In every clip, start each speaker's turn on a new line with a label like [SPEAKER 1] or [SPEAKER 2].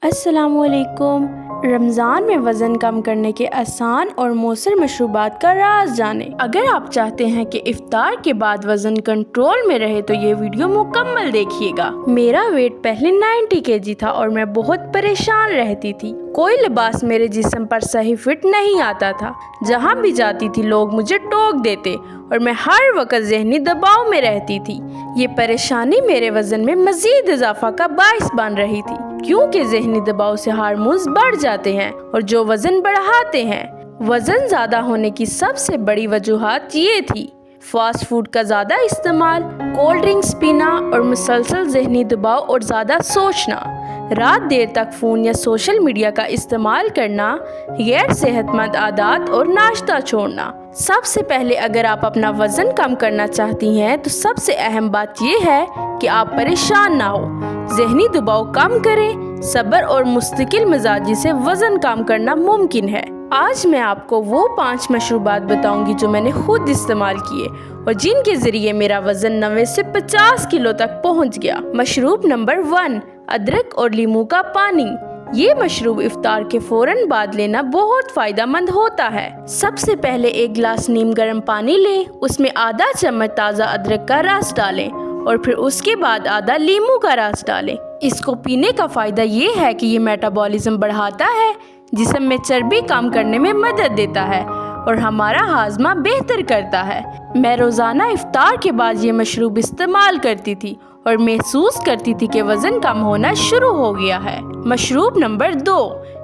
[SPEAKER 1] السلام علیکم۔ رمضان میں وزن کم کرنے کے آسان اور مؤثر مشروبات کا راز جانیں۔ اگر آپ چاہتے ہیں کہ افطار کے بعد وزن کنٹرول میں رہے تو یہ ویڈیو مکمل دیکھیے گا۔ میرا ویٹ پہلے 90 kg تھا اور میں بہت پریشان رہتی تھی۔ کوئی لباس میرے جسم پر صحیح فٹ نہیں آتا تھا۔ جہاں بھی جاتی تھی لوگ مجھے ٹوک دیتے اور میں ہر وقت ذہنی دباؤ میں رہتی تھی۔ یہ پریشانی میرے وزن میں مزید اضافہ کا باعث بن رہی تھی، کیونکہ ذہنی دباؤ سے ہارمونز بڑھ جاتے ہیں اور جو وزن بڑھاتے ہیں۔ وزن زیادہ ہونے کی سب سے بڑی وجوہات یہ تھی: فاسٹ فوڈ کا زیادہ استعمال، کولڈ ڈرنکس پینا اور مسلسل ذہنی دباؤ اور زیادہ سوچنا، رات دیر تک فون یا سوشل میڈیا کا استعمال کرنا، غیر صحت مند عادات اور ناشتہ چھوڑنا۔ سب سے پہلے اگر آپ اپنا وزن کم کرنا چاہتی ہیں تو سب سے اہم بات یہ ہے کہ آپ پریشان نہ ہو۔ ذہنی دباؤ کم کریں۔ صبر اور مستقل مزاجی سے وزن کم کرنا ممکن ہے۔ آج میں آپ کو وہ 5 مشروبات بتاؤں گی جو میں نے خود استعمال کیے اور جن کے ذریعے میرا وزن 90 سے 50 کلو تک پہنچ گیا۔ مشروب نمبر 1، ادرک اور لیموں کا پانی۔ یہ مشروب افطار کے فوراً بعد لینا بہت فائدہ مند ہوتا ہے۔ سب سے پہلے ایک گلاس نیم گرم پانی لیں، اس میں آدھا چمچ تازہ ادرک کا رس ڈالیں اور پھر اس کے بعد آدھا لیموں کا رس ڈالیں۔ اس کو پینے کا فائدہ یہ ہے کہ یہ میٹابولزم بڑھاتا ہے، جسم میں چربی کم کرنے میں مدد دیتا ہے اور ہمارا ہاضمہ بہتر کرتا ہے۔ میں روزانہ افطار کے بعد یہ مشروب استعمال کرتی تھی اور محسوس کرتی تھی کہ وزن کم ہونا شروع ہو گیا ہے۔ مشروب نمبر 2،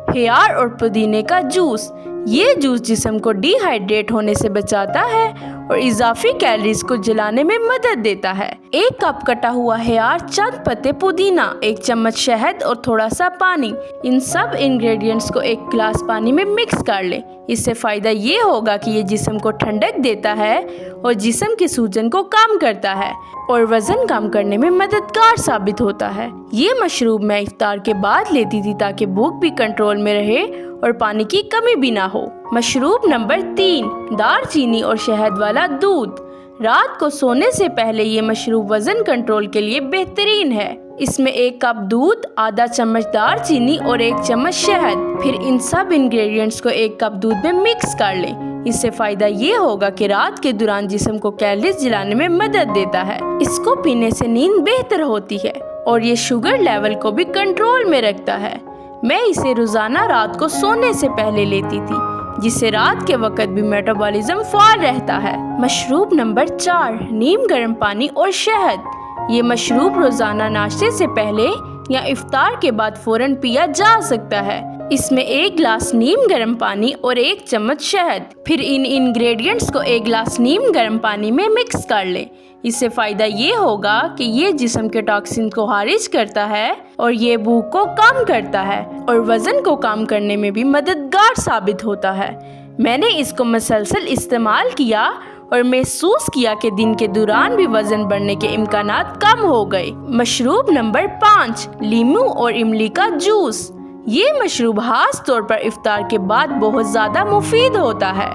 [SPEAKER 1] خیار اور پودینے کا جوس۔ یہ جوس جسم کو ڈی ہائیڈریٹ ہونے سے بچاتا ہے اور اضافی کیلریز کو جلانے میں مدد دیتا ہے۔ 1 کپ کٹا ہوا خیار، چند پتے پودینہ، 1 چمچ شہد اور تھوڑا سا پانی، ان سب انگریڈینٹس کو 1 گلاس پانی میں مکس کر لیں۔ اس سے فائدہ یہ ہوگا کہ یہ جسم کو ٹھنڈک دیتا ہے اور جسم کی سوجن کو کم کرتا ہے اور وزن کم کرنے میں مددگار ثابت ہوتا ہے۔ یہ مشروب میں افطار کے بعد لیتی تھی تاکہ بھوک بھی کنٹرول میں رہے اور پانی کی کمی بھی نہ ہو۔ مشروب نمبر 3، دار چینی اور شہد والا دودھ۔ رات کو سونے سے پہلے یہ مشروب وزن کنٹرول کے لیے بہترین ہے۔ اس میں 1 کپ دودھ، آدھا چمچ دار چینی اور 1 چمچ شہد، پھر ان سب انگریڈینٹس کو 1 کپ دودھ میں مکس کر لیں۔ اس سے فائدہ یہ ہوگا کہ رات کے دوران جسم کو کیلریز جلانے میں مدد دیتا ہے۔ اس کو پینے سے نیند بہتر ہوتی ہے اور یہ شوگر لیول کو بھی کنٹرول میں رکھتا ہے۔ میں اسے روزانہ رات کو سونے سے پہلے لیتی تھی، جس سے رات کے وقت بھی میٹابولزم فعال رہتا ہے۔ مشروب نمبر 4، نیم گرم پانی اور شہد۔ یہ مشروب روزانہ ناشتے سے پہلے یا افطار کے بعد فوراً پیا جا سکتا ہے۔ اس میں 1 گلاس نیم گرم پانی اور 1 چمچ شہد، پھر ان انگریڈینٹس کو 1 گلاس نیم گرم پانی میں مکس کر لیں۔ اس سے فائدہ یہ ہوگا کہ یہ جسم کے ٹاکسین کو خارج کرتا ہے اور یہ بھوک کو کم کرتا ہے اور وزن کو کم کرنے میں بھی مددگار ثابت ہوتا ہے۔ میں نے اس کو مسلسل استعمال کیا اور محسوس کیا کہ دن کے دوران بھی وزن بڑھنے کے امکانات کم ہو گئے۔ مشروب نمبر 5، لیموں اور املی کا جوس۔ یہ مشروب خاص طور پر افطار کے بعد بہت زیادہ مفید ہوتا ہے۔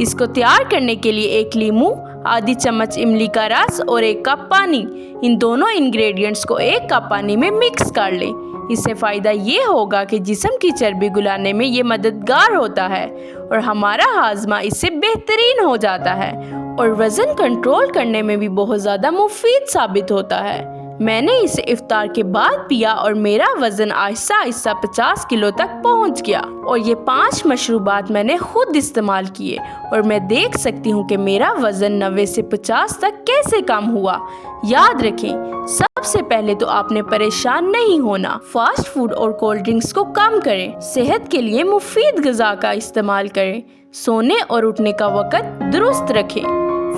[SPEAKER 1] اس کو تیار کرنے کے لیے 1 لیموں، آدھی چمچ املی کا رس اور 1 کپ پانی، ان دونوں انگریڈینٹس کو 1 کپ پانی میں مکس کر لیں۔ اس سے فائدہ یہ ہوگا کہ جسم کی چربی گلانے میں یہ مددگار ہوتا ہے اور ہمارا ہاضمہ اس سے بہترین ہو جاتا ہے اور وزن کنٹرول کرنے میں بھی بہت زیادہ مفید ثابت ہوتا ہے۔ میں نے اسے افطار کے بعد پیا اور میرا وزن آہستہ آہستہ 50 کلو تک پہنچ گیا اور یہ 5 مشروبات میں نے خود استعمال کیے اور میں دیکھ سکتی ہوں کہ میرا وزن 90 سے 50 تک کیسے کم ہوا۔ یاد رکھیں، سب سے پہلے تو آپ نے پریشان نہیں ہونا۔ فاسٹ فوڈ اور کولڈ ڈرنکس کو کم کریں، صحت کے لیے مفید غذا کا استعمال کریں، سونے اور اٹھنے کا وقت درست رکھیں،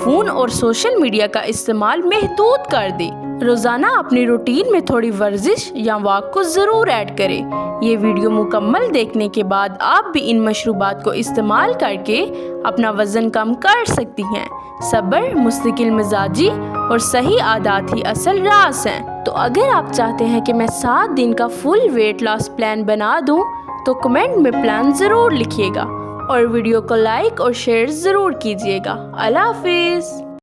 [SPEAKER 1] فون اور سوشل میڈیا کا استعمال محدود کر دیں۔ روزانہ اپنی روٹین میں تھوڑی ورزش یا واک کو ضرور ایڈ کریں۔ یہ ویڈیو مکمل دیکھنے کے بعد آپ بھی ان مشروبات کو استعمال کر کے اپنا وزن کم کر سکتی ہیں۔ صبر، مستقل مزاجی اور صحیح عادات ہی اصل راز ہیں۔ تو اگر آپ چاہتے ہیں کہ میں 7 دن کا فل ویٹ لاس پلان بنا دوں تو کمنٹ میں پلان ضرور لکھیے گا اور ویڈیو کو لائک اور شیئر ضرور کیجیے گا۔ اللہ حافظ۔